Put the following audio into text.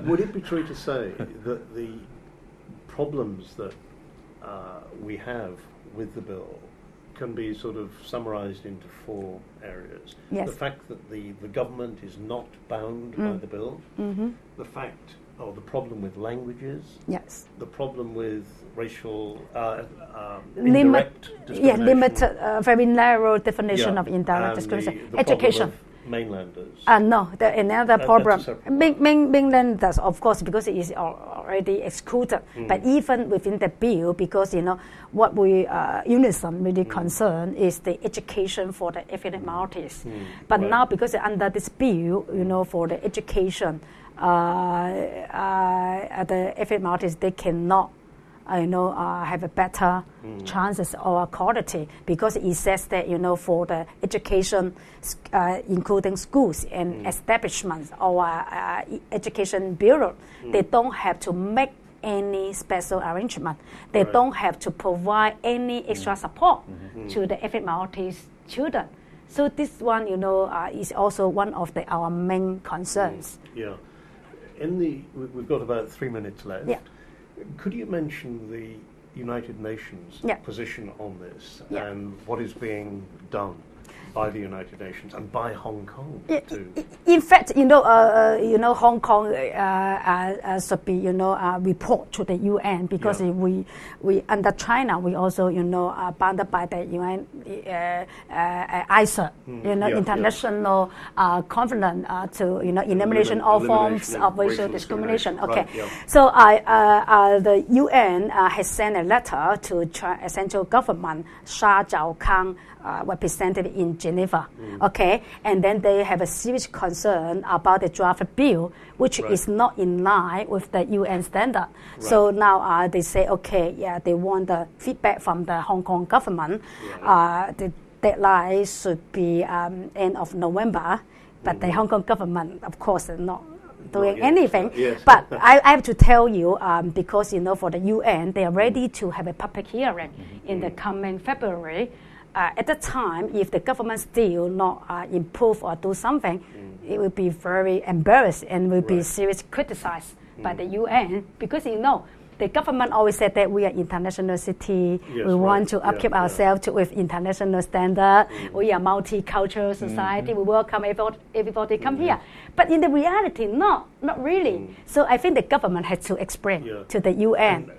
Would it be true to say that the problems that we have with the bill can be sort of summarised into 4 areas? Yes. The fact that the government is not bound by the bill, the fact or the problem with languages, yes, the problem with racial indirect discrimination, limited, very narrow definition of indirect discrimination. The Education. problem of mainlanders. No, another problem. That's Mainlanders, of course, because it is already excluded. But even within the bill, because what we Unison really concern is the education for the ethnic minorities. But right. now, because under this bill, for the education, the ethnic minorities, they cannot have a better chances or quality, because it says that for the education, including schools and establishments or education bureau, they don't have to make any special arrangement. They right. don't have to provide any extra support to the ethnic minorities children. So this one, is also one of our main concerns. Yeah. We've got about 3 minutes left. Yeah. Could you mention the United Nations position on this and what is being done by the United Nations and by Hong Kong too? In fact, Hong Kong should be report to the UN, because we under China we also are bounded by the UN ISA, international covenant to elimination all forms of racial discrimination. Okay, right, so the UN has sent a letter to central government, Sha Zhaokang, represented in Geneva, okay, and then they have a serious concern about the draft bill, which is not in line with the UN standard. Right. So now they say, they want the feedback from the Hong Kong government. The deadline should be end of November, but the Hong Kong government, of course, is not doing anything. Yes. But I have to tell you, because for the UN, they are ready to have a public hearing in the coming February. At that time, if the government still not improve or do something, it will be very embarrassed and will be seriously criticized by the UN, because the government always said that we are international city. Yes, we want to upkeep ourselves with international standard. We are multicultural society. We welcome everybody come here. But in the reality, not really. So I think the government has to explain to the UN.